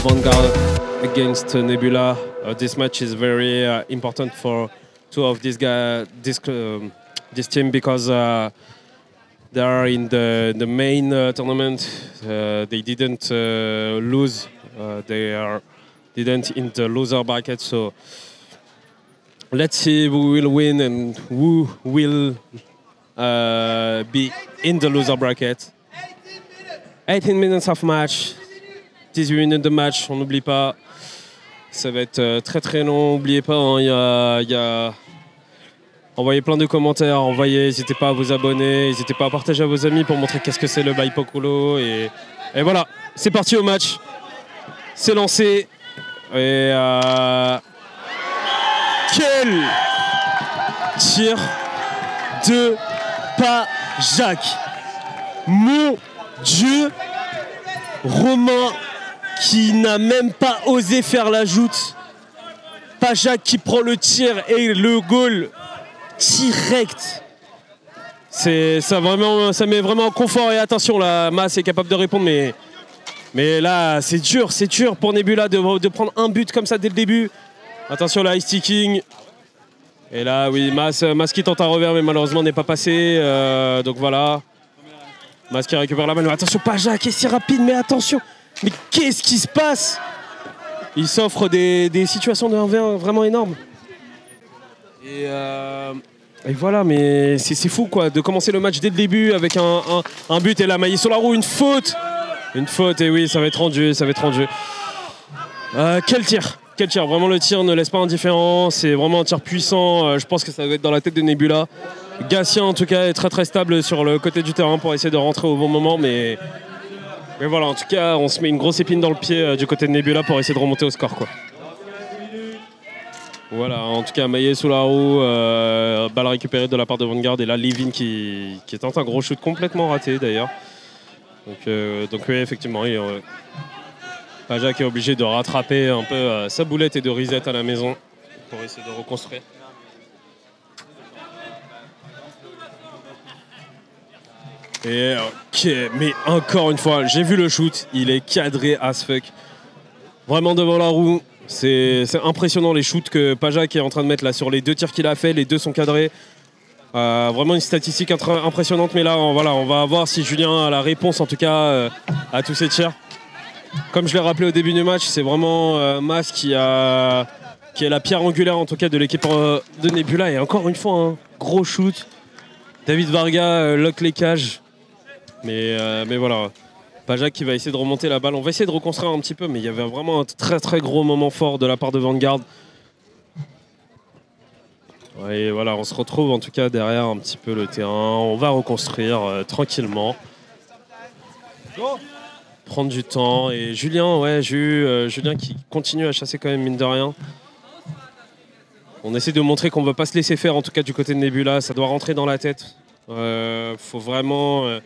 Vanguard against Nebula. This match is very important for two of these guys, this team, because they are in the main tournament. They didn't lose. Didn't in the loser bracket. So let's see who will win and who will be in the loser bracket. 18 minutes of match. 18 minutes de match, on n'oublie pas. Ça va être très très long, n'oubliez pas, hein, y a... Envoyez plein de commentaires, n'hésitez pas à vous abonner, n'hésitez pas à partager à vos amis pour montrer qu'est-ce que c'est le Baipokolo. Et voilà, c'est parti au match. C'est lancé. Et quel tir de Pajak. Mon Dieu, Romain qui n'a même pas osé faire la joute. Pajak qui prend le tir et le goal direct. Ça met vraiment en confort. Et attention, la Mas est capable de répondre, mais là c'est dur pour Nebula de prendre un but comme ça dès le début. Attention, là, high sticking. Et là, oui, Mas qui tente un revers, mais malheureusement n'est pas passé. Donc voilà. Mas qui récupère la balle. Attention, Pajak est si rapide, mais attention. Mais qu'est-ce qui se passe? Il s'offre des situations de 1v1 vraiment énormes. Et voilà, mais c'est fou quoi, de commencer le match dès le début avec un but et là, Maillé sur la roue, une faute. Une faute, et oui, ça va être rendu, Quel tir, vraiment le tir ne laisse pas indifférent, c'est vraiment un tir puissant, je pense que ça doit être dans la tête de Nebula. Gatien en tout cas est très très stable sur le côté du terrain pour essayer de rentrer au bon moment, mais voilà, en tout cas on se met une grosse épine dans le pied du côté de Nebula pour essayer de remonter au score quoi. Voilà, en tout cas Maillé sous la roue, balle récupérée de la part de Vanguard, et là Levin qui tente un gros shoot complètement raté d'ailleurs. Donc oui, effectivement, Pajak est obligé de rattraper un peu sa boulette et de reset à la maison pour essayer de reconstruire. Et mais encore une fois, j'ai vu le shoot, il est cadré as fuck. Vraiment devant la roue, c'est impressionnant les shoots que Pajak est en train de mettre là sur les deux tirs qu'il a fait, les deux sont cadrés. Vraiment une statistique impressionnante, mais là voilà, on va voir si Julien a la réponse en tout cas à tous ces tirs. Comme je l'ai rappelé au début du match, c'est vraiment Mas qui est la pierre angulaire en tout cas de l'équipe de Nebula, et encore une fois un gros shoot. David Varga lock les cages, mais voilà, Pajak qui va essayer de remonter la balle, on va essayer de reconstruire un petit peu, mais il y avait vraiment un très très gros moment fort de la part de Vanguard. Et voilà, on se retrouve en tout cas derrière un petit peu le terrain. On va reconstruire tranquillement. Prendre du temps. Et Julien, ouais, j'ai eu Julien qui continue à chasser quand même, mine de rien. On essaie de montrer qu'on ne va pas se laisser faire, en tout cas du côté de Nebula. Ça doit rentrer dans la tête. Faut vraiment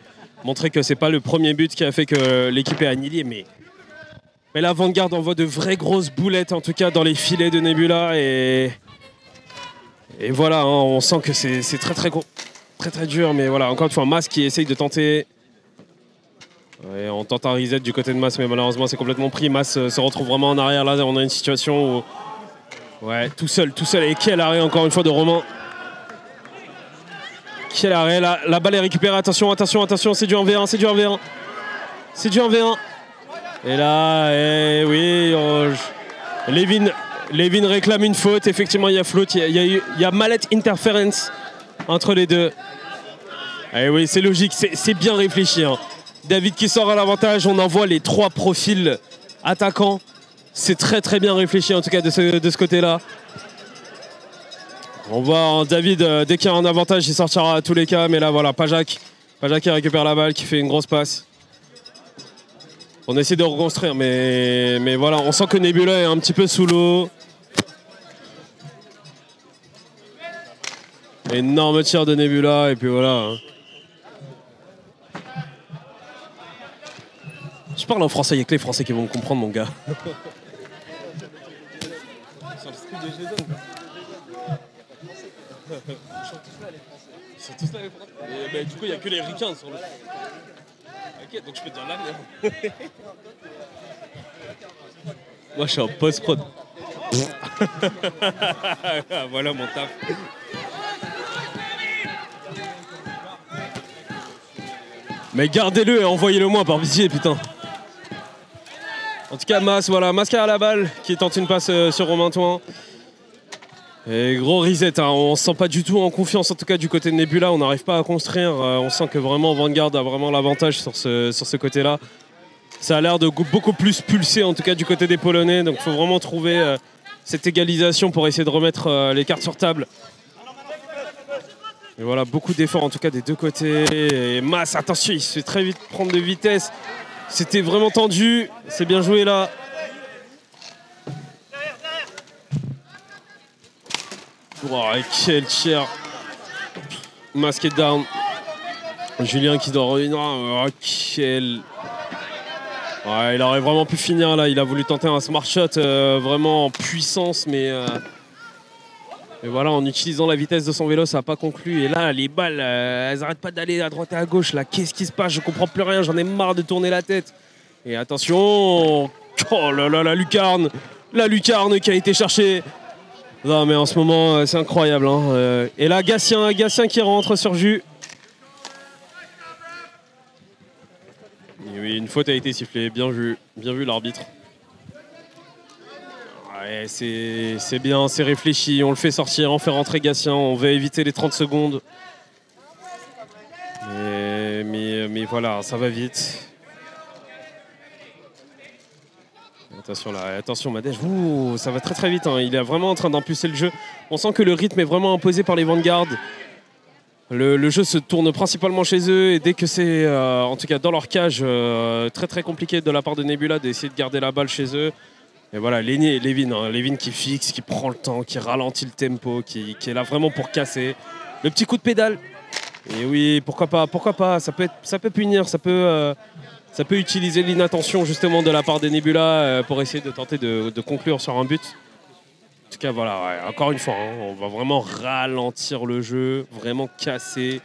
montrer que c'est pas le premier but qui a fait que l'équipe est annihilée. Mais la Vanguard envoie de vraies grosses boulettes, en tout cas dans les filets de Nebula. Et voilà, hein, on sent que c'est très très dur, mais voilà, encore une fois, Mas qui essaye de tenter. Ouais, on tente un reset du côté de Mas, mais malheureusement c'est complètement pris. Mas se retrouve vraiment en arrière, là on a une situation où... Ouais, tout seul, et quel arrêt encore une fois de Romain. Quel arrêt, la balle est récupérée, attention, c'est du 1v1, c'est du 1v1. Et là, oui, Levin réclame une faute, effectivement il y a flotte, il y a mallette interference entre les deux. Et oui, c'est logique, c'est bien réfléchi. Hein. David qui sort à l'avantage, on envoie les trois profils attaquants. C'est très très bien réfléchi en tout cas de ce côté-là. On voit hein, David, dès qu'il y a un avantage, il sortira à tous les cas, mais là voilà, Pajak qui récupère la balle, qui fait une grosse passe. On essaie de reconstruire, mais voilà, on sent que Nebula est un petit peu sous l'eau. Énorme tir de Nebula, et puis voilà. Hein. Je parle en français, il n'y a que les Français qui vont me comprendre, mon gars. Sur le street de Jason. Ils sont tous là, les Français. Et du coup, il n'y a que les ricains sur le... Ok, donc je peux te dire l'avenir. Moi, je suis en post-prod. Voilà mon taf. Mais gardez-le et envoyez-le moi par pitié, putain. En tout cas, Mas, voilà, Mas qui a la balle, qui tente une passe sur Romain Thoin. Et gros reset, hein, on se sent pas du tout en confiance, en tout cas du côté de Nebula, on n'arrive pas à construire. On sent que vraiment Vanguard a vraiment l'avantage sur ce côté-là. Ça a l'air de beaucoup plus pulser, en tout cas du côté des Polonais. Donc il faut vraiment trouver cette égalisation pour essayer de remettre les cartes sur table. Et voilà, beaucoup d'efforts en tout cas des deux côtés. Et Mas, attention, il se fait très vite prendre de vitesse. C'était vraiment tendu, c'est bien joué là. Wow, quel tir. Mas qui est down. Julien qui doit revenir. Oh, quel... Ouais, il aurait vraiment pu finir là. Il a voulu tenter un smart shot vraiment en puissance, mais voilà, en utilisant la vitesse de son vélo, ça n'a pas conclu. Et là, les balles, elles n'arrêtent pas d'aller à droite et à gauche. Là, qu'est-ce qui se passe? Je comprends plus rien. J'en ai marre de tourner la tête. Et attention, oh là là, la lucarne qui a été cherchée. Non, mais en ce moment, c'est incroyable. Hein. Et là, Gatien qui rentre sur Jus. Et oui, une faute a été sifflée. Bien vu l'arbitre. Ouais, c'est bien, c'est réfléchi. On le fait sortir, on fait rentrer Gatien. On veut éviter les 30 secondes. Mais voilà, ça va vite. Attention là, attention Madej, ça va très vite, hein. Il est vraiment en train d'impulser le jeu. On sent que le rythme est vraiment imposé par les Vanguard. Le jeu se tourne principalement chez eux et dès que c'est, en tout cas dans leur cage, très compliqué de la part de Nebula d'essayer de garder la balle chez eux. Et voilà, Levin qui fixe, qui prend le temps, qui ralentit le tempo, qui est là vraiment pour casser. Le petit coup de pédale. Et oui, pourquoi pas, ça peut punir, ça peut utiliser l'inattention justement de la part des Nebula pour essayer de tenter de conclure sur un but. En tout cas, voilà, ouais, encore une fois, hein, on va vraiment ralentir le jeu, vraiment casser.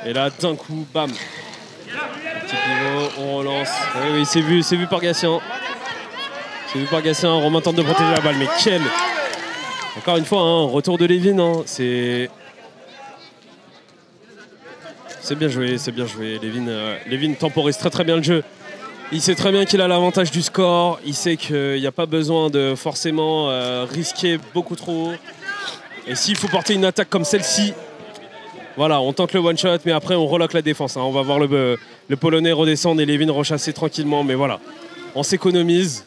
Et là, d'un coup, bam. Petit pivot, on relance. Oui, c'est vu par Gatien. C'est vu par Gatien, Romain tente de protéger la balle, mais quel... Encore une fois, hein, retour de Levin, hein, c'est bien joué. Levin temporise très bien le jeu. Il sait très bien qu'il a l'avantage du score. Il sait qu'il n'y a pas besoin de forcément risquer beaucoup trop. Et s'il faut porter une attaque comme celle-ci, voilà, on tente le one-shot, mais après on reloque la défense. Hein. On va voir le Polonais redescendre et Levin rechasser tranquillement. Mais voilà, on s'économise.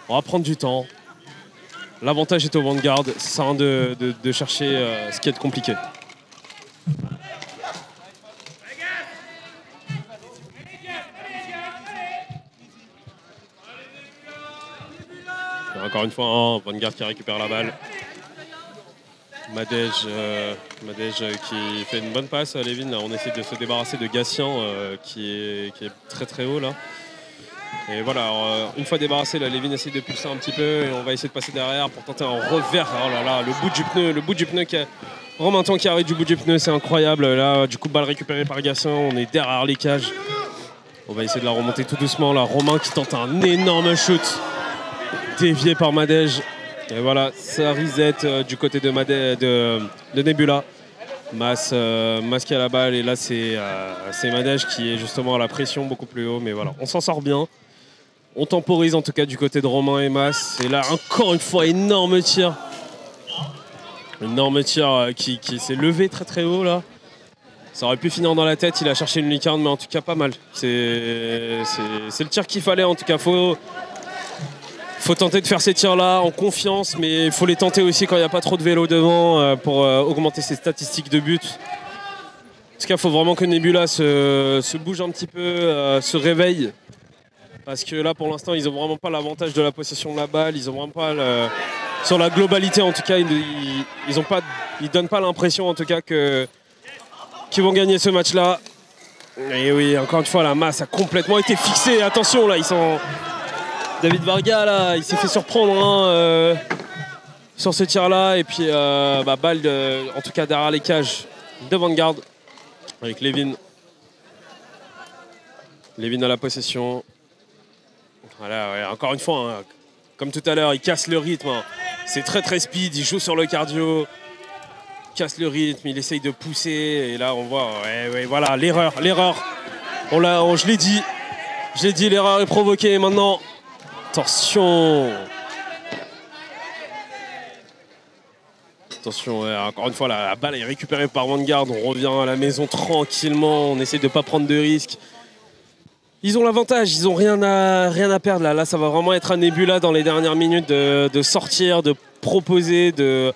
On va prendre du temps. L'avantage est au Vanguard. Ça sert à rien de chercher ce qui est compliqué. Encore une fois, hein, Vanguard qui récupère la balle. Madej qui fait une bonne passe à Levin. Là, on essaie de se débarrasser de Gatien qui est très haut là. Et voilà, alors, une fois débarrassé, là, Levin essaie de pulser un petit peu et on va essayer de passer derrière pour tenter un revers. Oh là là, le bout du pneu qui a... Romain Thoin qui arrive du bout du pneu, c'est incroyable. Là, du coup, balle récupérée par Gatien, on est derrière les cages. On va essayer de la remonter tout doucement là. Romain qui tente un énorme shoot. Dévié par Madej. Et voilà, ça reset du côté de Nebula. Mas qui a la balle et là c'est Madej qui est justement à la pression beaucoup plus haut. Mais voilà, on s'en sort bien. On temporise en tout cas du côté de Romain et Mas. Et là encore une fois, énorme tir. Énorme tir qui s'est levé très haut là. Ça aurait pu finir dans la tête, il a cherché une lucarne mais en tout cas pas mal. C'est le tir qu'il fallait en tout cas. Faut tenter de faire ces tirs-là en confiance, mais il faut les tenter aussi quand il n'y a pas trop de vélo devant pour augmenter ses statistiques de but. En tout cas, il faut vraiment que Nebula se bouge un petit peu, se réveille. Parce que là, pour l'instant, ils n'ont vraiment pas l'avantage de la possession de la balle. Ils n'ont vraiment pas, sur la globalité, en tout cas, ils ne donnent pas l'impression, en tout cas, qu'ils vont gagner ce match-là. Et oui, encore une fois, la masse a complètement été fixée. Attention, là, ils sont... David Varga, là, il s'est fait surprendre hein, sur ce tir-là. Et puis, balle, en tout cas, derrière les cages de Vanguard avec Levin. Levin à la possession. Voilà, ouais, encore une fois, hein, comme tout à l'heure, il casse le rythme. Hein. C'est très speed, il joue sur le cardio. Casse le rythme, il essaye de pousser. Et là, on voit, ouais, voilà, l'erreur. Je l'ai dit, l'erreur est provoquée. Maintenant, attention. Attention, encore une fois, la balle est récupérée par Vanguard. On revient à la maison tranquillement. On essaie de ne pas prendre de risques. Ils ont l'avantage, ils n'ont rien à perdre. Là, ça va vraiment être un Nebula dans les dernières minutes de sortir, de proposer, de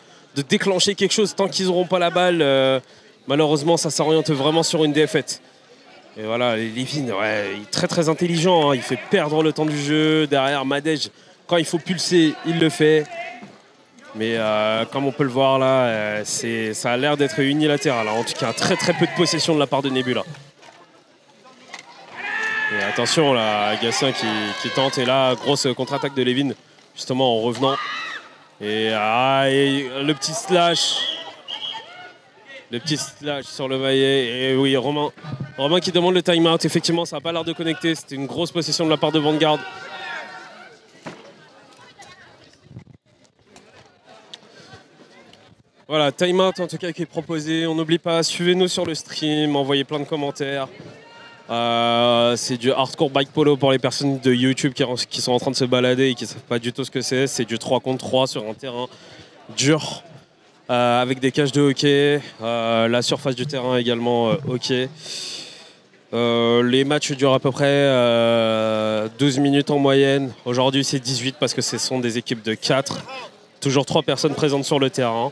déclencher quelque chose. Tant qu'ils n'auront pas la balle, malheureusement, ça s'oriente vraiment sur une défaite. Et voilà, Levin, ouais, il est très intelligent. Hein. Il fait perdre le temps du jeu. Derrière, Madej, quand il faut pulser, il le fait. Mais comme on peut le voir là, ça a l'air d'être unilatéral. En tout cas, très peu de possession de la part de Nebula. Et attention là, Gatien qui tente. Et là, grosse contre-attaque de Levin, justement en revenant. Et le petit slash. Le petit slash sur le maillet. Et oui, Romain qui demande le time-out. Effectivement, ça n'a pas l'air de connecter. C'était une grosse possession de la part de Vanguard. Voilà, time-out en tout cas qui est proposé. On n'oublie pas, suivez-nous sur le stream, envoyez plein de commentaires. C'est du hardcore bike polo pour les personnes de YouTube qui sont en train de se balader et qui ne savent pas du tout ce que c'est. C'est du 3 contre 3 sur un terrain dur avec des cages de hockey. La surface du terrain également hockey. Les matchs durent à peu près 12 minutes en moyenne. Aujourd'hui c'est 18 parce que ce sont des équipes de 4. Toujours 3 personnes présentes sur le terrain.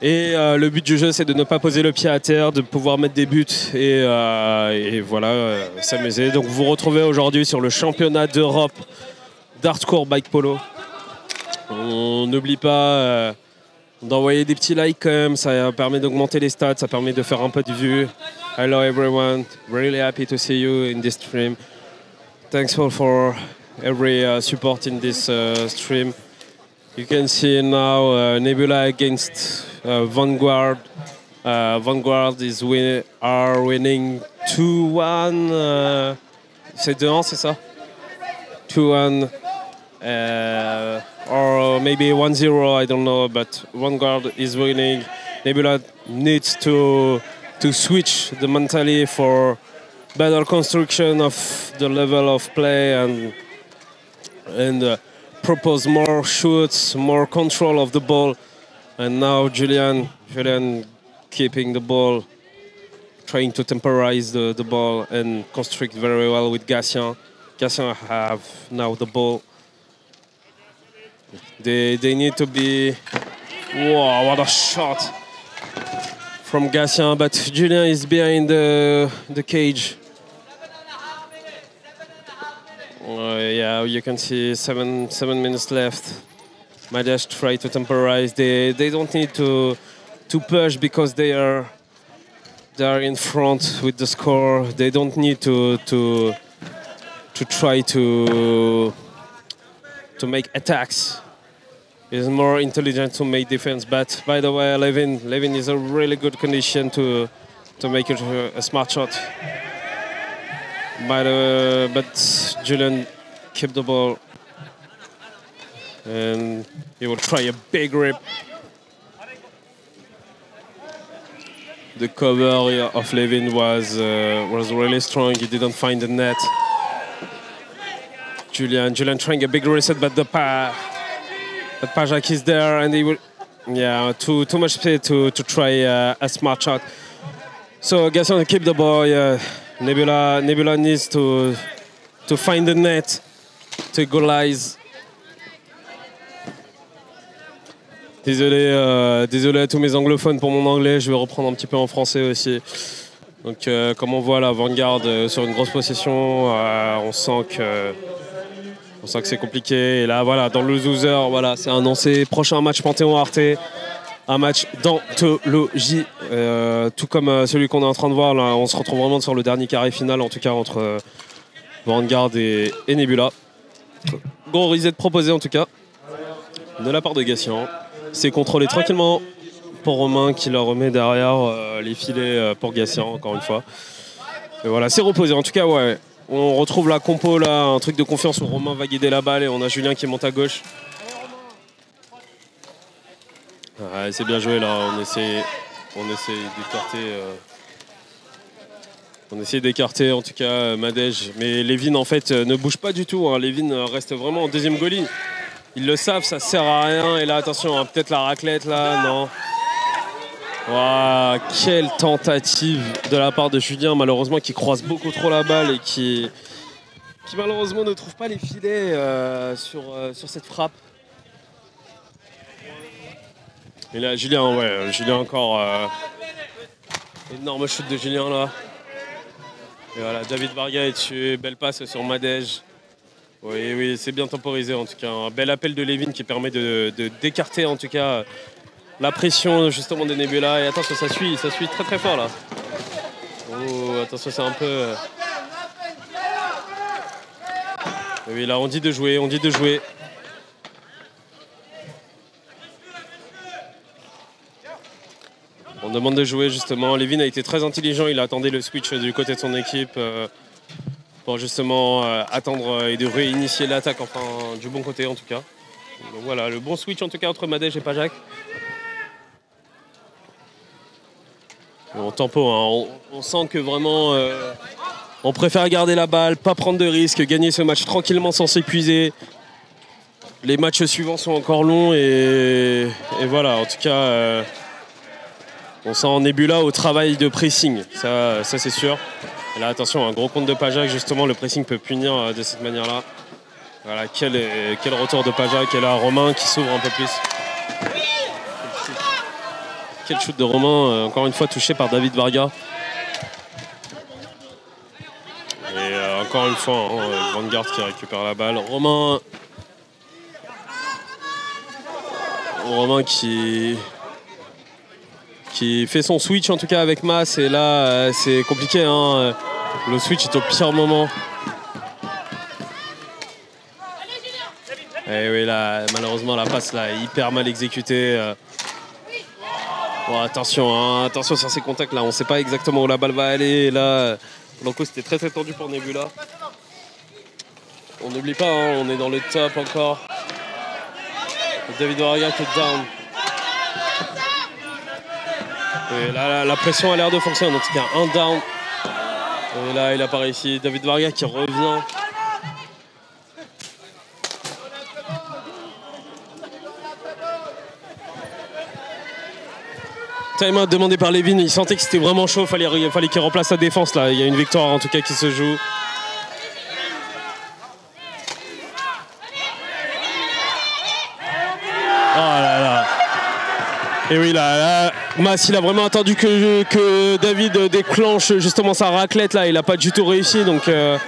Et le but du jeu, c'est de ne pas poser le pied à terre, de pouvoir mettre des buts et voilà, s'amuser. Donc vous vous retrouvez aujourd'hui sur le championnat d'Europe d'hardcore bike polo. On n'oublie pas d'envoyer des petits likes quand même, ça permet d'augmenter les stats, ça permet de faire un peu de vue. Hello everyone, really happy to see you in this stream. Thanks for every support in this stream. You can see now Nebula against Vanguard. Vanguard are winning 2-1. C'est 2-1, c'est ça? 2-1. Or maybe 1-0, I don't know. But Vanguard is winning. Nebula needs to switch the mentality for better construction of the level of play and propose more shoots, more control of the ball. And now Julian keeping the ball, trying to temporize the ball and construct very well with Gatien. Gatien have now the ball. They need to be... Wow, what a shot from Gatien, but Julian is behind the cage. Yeah, you can see seven minutes left. Madej try to temporize. They don't need to push because they are in front with the score. They don't need to try to make attacks. It's more intelligent to make defense. But by the way, Levin is a really good condition to make it a smart shot. But Julian kept the ball and he will try a big rip. The cover of Levin was really strong. He didn't find the net. Julian trying a big reset, but Pajak is there and he will, yeah, too much speed to try a smart shot. So Gatien keep the ball. Yeah. Nebula needs to find the net to equalize. Désolé à tous mes anglophones pour mon anglais, je vais reprendre un petit peu en français aussi. Donc comme on voit la Vanguard sur une grosse possession, on sent que c'est compliqué. Et là voilà, dans le loser, voilà, c'est annoncé. Prochain match Panthéon-Arte. Un match d'anthologie, tout comme celui qu'on est en train de voir. Là, on se retrouve vraiment sur le dernier carré final, en tout cas entre Vanguard et Nebula. Gros reset proposé en tout cas, de la part de Gatien. C'est contrôlé tranquillement pour Romain qui leur remet derrière les filets pour Gatien, encore une fois. Et voilà, c'est reposé. En tout cas, ouais, On retrouve la compo là, un truc de confiance où Romain va guider la balle et on a Julien qui monte à gauche. Ouais, c'est bien joué là, on essaie d'écarter. On essaie d'écarter en tout cas Madej. Mais Levin en fait ne bouge pas du tout. Hein. Levin reste vraiment en deuxième goalie. Ils le savent, ça sert à rien. Et là attention, hein, peut-être la raclette là, non. Wow, quelle tentative de la part de Julien, malheureusement qui croise beaucoup trop la balle et qui malheureusement ne trouve pas les filets sur cette frappe. Et là Julien, ouais, Julien encore énorme shoot de Julien là. Et voilà, David Varga est tué, belle passe sur Madej. Oui, c'est bien temporisé en tout cas. Un bel appel de Levin qui permet d'écarter en tout cas la pression justement de Nebula. Et attention, ça suit très très fort là. Oh, attention, c'est un peu... Oui, là on dit de jouer, On demande de jouer justement. Levin a été très intelligent, il attendait le switch du côté de son équipe pour justement attendre et de réinitier l'attaque, enfin du bon côté en tout cas. Donc voilà, le bon switch en tout cas entre Madej et Pajak. On tempo, hein. On sent que vraiment on préfère garder la balle, pas prendre de risques, gagner ce match tranquillement sans s'épuiser. Les matchs suivants sont encore longs et voilà, en tout cas on sent en Nebula au travail de pressing, ça c'est sûr. Et là attention, un gros compte de Pajak, justement le pressing peut punir de cette manière-là. Voilà, quel retour de Pajak, et là Romain qui s'ouvre un peu plus. Quel shoot de Romain, encore une fois touché par David Varga. Et encore une fois, hein, Vanguard qui récupère la balle. Romain qui fait son switch en tout cas avec Mas. Et là, c'est compliqué. Hein. Le switch est au pire moment. Et oui, là, malheureusement, la passe là, est hyper mal exécutée. Bon, attention, hein, attention sur ces contacts là, on ne sait pas exactement où la balle va aller. Et là, Blanco, c'était très très tendu pour Nebula. On n'oublie pas, hein, on est dans le top encore. David Varga qui est down. Et là, la pression a l'air de fonctionner, donc il y a un down. Et là, il apparaît ici, David Varga qui revient. Time-out demandé par Levin, il sentait que c'était vraiment chaud, il fallait qu'il remplace sa défense là. Il y a une victoire en tout cas qui se joue. Oh là là. Et oui là, Mas il a vraiment attendu que David déclenche justement sa raclette là, il n'a pas du tout réussi donc là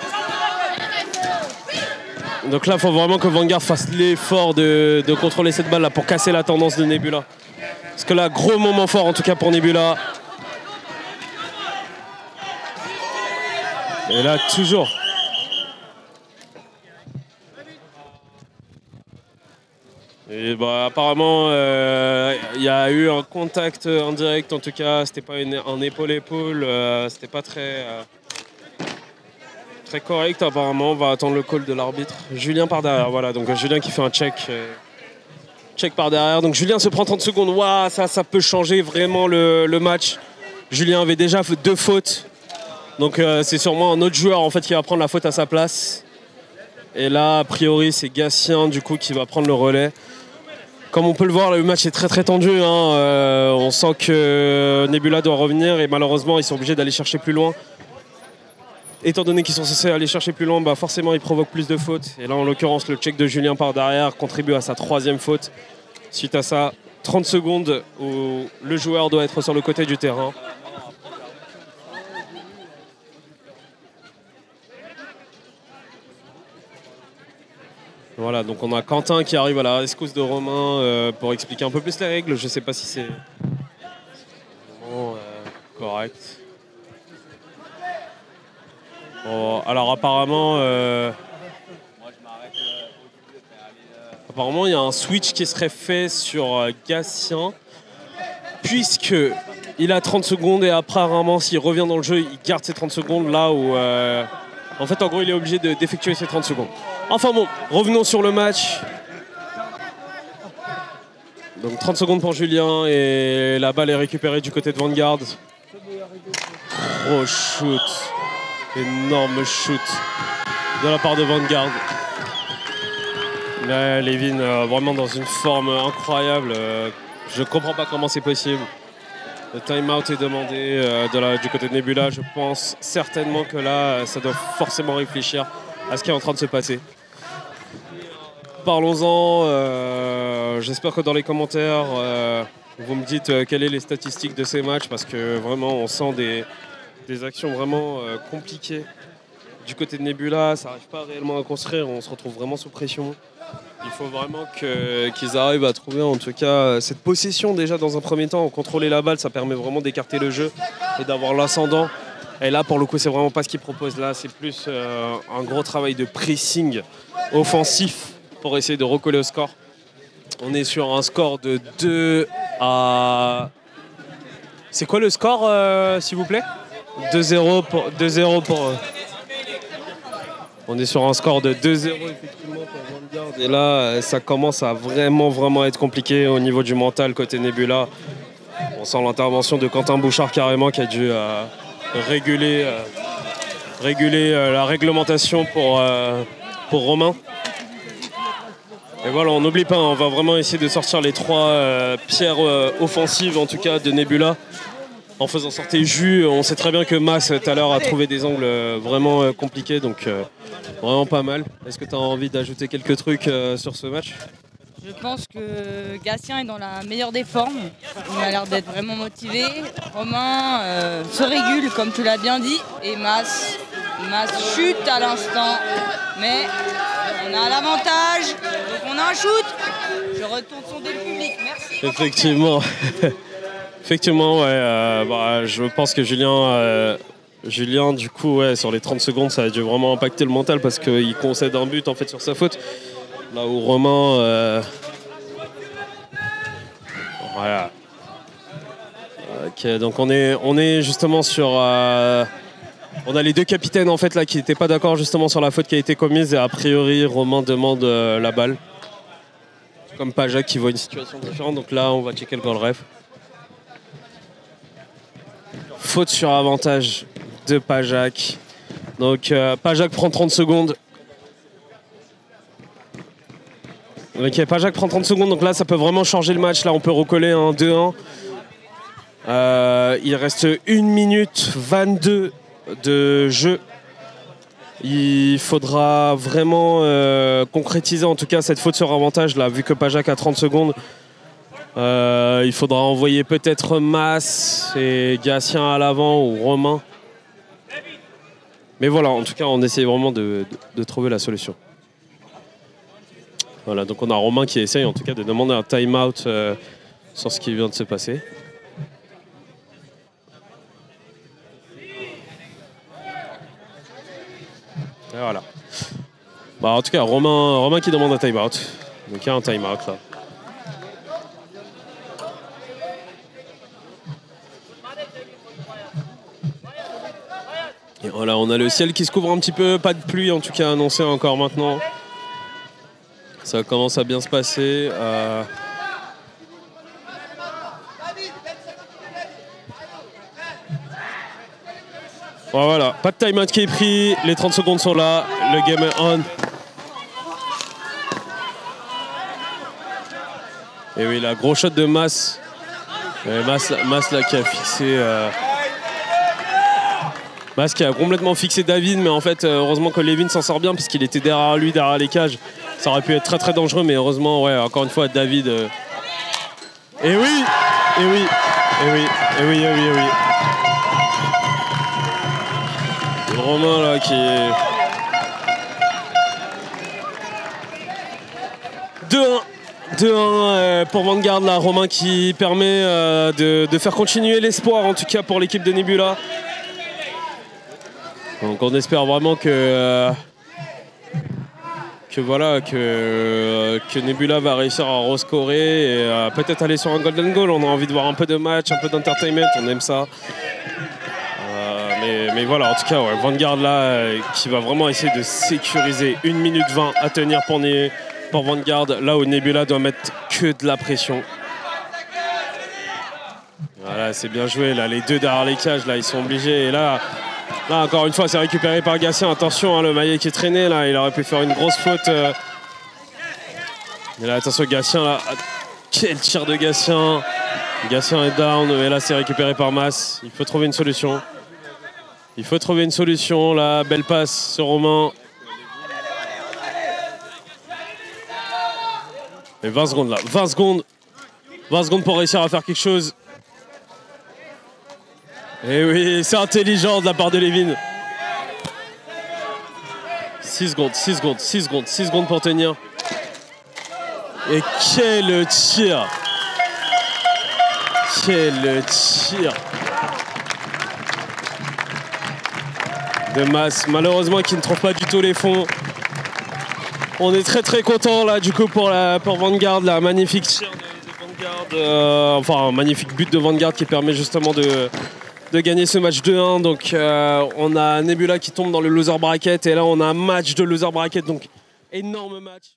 il faut vraiment que Vanguard fasse l'effort de contrôler cette balle là pour casser la tendance de Nebula. Parce que là, gros moment fort en tout cas pour Nebula. Et là, toujours. Et bah, apparemment, il y a eu un contact indirect en tout cas. C'était pas un épaule-épaule. C'était pas très correct apparemment. On va attendre le call de l'arbitre. Julien par derrière. Voilà, donc Julien qui fait un check. Check par derrière, donc Julien se prend 30 secondes. Waouh, ça peut changer vraiment le match. Julien avait déjà fait 2 fautes. Donc c'est sûrement un autre joueur en fait qui va prendre la faute à sa place. Et là, a priori, c'est Gatien du coup qui va prendre le relais. Comme on peut le voir, le match est très très tendu. Hein. On sent que Nebula doit revenir et malheureusement, ils sont obligés d'aller chercher plus loin. Étant donné qu'ils sont censés aller chercher plus loin, bah forcément ils provoquent plus de fautes. Et là en l'occurrence le check de Julien par derrière contribue à sa 3e faute. Suite à ça, 30 secondes où le joueur doit être sur le côté du terrain. Voilà, donc on a Quentin qui arrive à la rescousse de Romain pour expliquer un peu plus les règles. Je ne sais pas si c'est vraiment correct. Bon, alors apparemment, il y a un switch qui serait fait sur Gatien, puisque il a 30 secondes et après rarement s'il revient dans le jeu, il garde ses 30 secondes là où En fait, en gros, il est obligé d'effectuer ses 30 secondes. Enfin bon, revenons sur le match. Donc 30 secondes pour Julien et la balle est récupérée du côté de Vanguard. Gros shoot. Énorme shoot de la part de Vanguard. Là, Levin vraiment dans une forme incroyable. Je comprends pas comment c'est possible. Le time-out est demandé du côté de Nebula. Je pense certainement que là, ça doit forcément réfléchir à ce qui est en train de se passer. Parlons-en. J'espère que dans les commentaires, vous me dites quelles sont les statistiques de ces matchs parce que vraiment, on sent des actions vraiment compliquées. Du côté de Nebula, ça n'arrive pas réellement à construire. On se retrouve vraiment sous pression. Il faut vraiment qu'ils arrivent à trouver en tout cas cette possession déjà dans un premier temps. Contrôler la balle, ça permet vraiment d'écarter le jeu et d'avoir l'ascendant. Et là, pour le coup, c'est vraiment pas ce qu'ils proposent là. C'est plus un gros travail de pressing offensif pour essayer de recoller au score. On est sur un score de 2 à... C'est quoi le score, s'il vous plaît? 2-0 pour... On est sur un score de 2-0 effectivement pour Vanguard. Et là, ça commence à vraiment être compliqué au niveau du mental côté Nebula. On sent l'intervention de Quentin Bouchard carrément qui a dû réguler la réglementation pour Romain. Et voilà, on n'oublie pas, on va vraiment essayer de sortir les 3 pierres offensives en tout cas de Nebula. En faisant sortir Jus, on sait très bien que Mas tout à l'heure a trouvé des angles vraiment compliqués, donc vraiment pas mal. Est-ce que tu as envie d'ajouter quelques trucs sur ce match? Je pense que Gatien est dans la meilleure des formes. Il a l'air d'être vraiment motivé. Romain se régule, comme tu l'as bien dit. Et Mas chute à l'instant. Mais on a l'avantage. Donc on a un shoot. Je retourne sonder le public. Merci. Effectivement. Effectivement, ouais, je pense que Julien, du coup, ouais, sur les 30 secondes, ça a dû vraiment impacter le mental parce qu'il concède un but en fait sur sa faute. Là où Romain, voilà. Ok, donc on est justement sur, on a les 2 capitaines en fait là qui n'étaient pas d'accord justement sur la faute qui a été commise et a priori Romain demande la balle. Comme Pajak qui voit une situation différente, donc là on va checker le goal ref. Faute sur avantage de Pajak. Donc Pajak prend 30 secondes. Ok, Pajak prend 30 secondes, donc là ça peut vraiment changer le match. Là on peut recoller un 2-1. Il reste 1 minute 22 de jeu. Il faudra vraiment concrétiser en tout cas cette faute sur avantage là, vu que Pajak a 30 secondes. Il faudra envoyer peut-être Mas et Gatien à l'avant ou Romain. Mais voilà, en tout cas, on essaie vraiment de trouver la solution. Voilà, donc on a Romain qui essaye en tout cas de demander un time-out sur ce qui vient de se passer. Et voilà. Bah, en tout cas, Romain qui demande un time-out. Donc il y a un time-out là. Et voilà, on a le ciel qui se couvre un petit peu, pas de pluie en tout cas annoncé encore maintenant. Ça commence à bien se passer. Voilà, pas de time-out qui est pris, les 30 secondes sont là, le game est on. Et oui, la gros shot de Mas. Mas là qui a fixé... Mas qui a complètement fixé David, mais en fait, heureusement que Levin s'en sort bien, puisqu'il était derrière lui, derrière les cages. Ça aurait pu être très dangereux, mais heureusement, ouais, encore une fois, David... Et oui, et oui, et oui, et oui, et oui, et oui. Romain là qui est... 2-1 pour Vanguard là, Romain qui permet de faire continuer l'espoir en tout cas pour l'équipe de Nebula. Donc on espère vraiment que Nebula va réussir à rescorer et peut-être aller sur un golden goal. On a envie de voir un peu de match, un peu d'entertainment, on aime ça. Mais voilà, en tout cas, ouais, Vanguard là, qui va vraiment essayer de sécuriser 1 minute 20 à tenir pour Vanguard, là où Nebula doit mettre que de la pression. Voilà, c'est bien joué, là, les deux derrière les cages, là, ils sont obligés. Et là encore une fois, c'est récupéré par Gatien. Attention, hein, le maillet qui est traîné, là, il aurait pu faire une grosse faute. Et là, attention, Gatien, là, quel tir de Gatien. Gatien est down, et là, c'est récupéré par Mas. Il faut trouver une solution. Il faut trouver une solution, là, belle passe sur Romain. Et 20 secondes, là, 20 secondes. 20 secondes pour réussir à faire quelque chose. Et oui, c'est intelligent de la part de Levin. 6 secondes, 6 secondes, 6 secondes, 6 secondes pour tenir. Et quel tir! Quel tir de Mas, malheureusement qui ne trouve pas du tout les fonds. On est très content là du coup pour Vanguard, la magnifique tir de Vanguard, enfin un magnifique but de Vanguard qui permet justement de gagner ce match 2-1. Donc on a Nebula qui tombe dans le loser bracket et là on a un match de loser bracket, donc énorme match.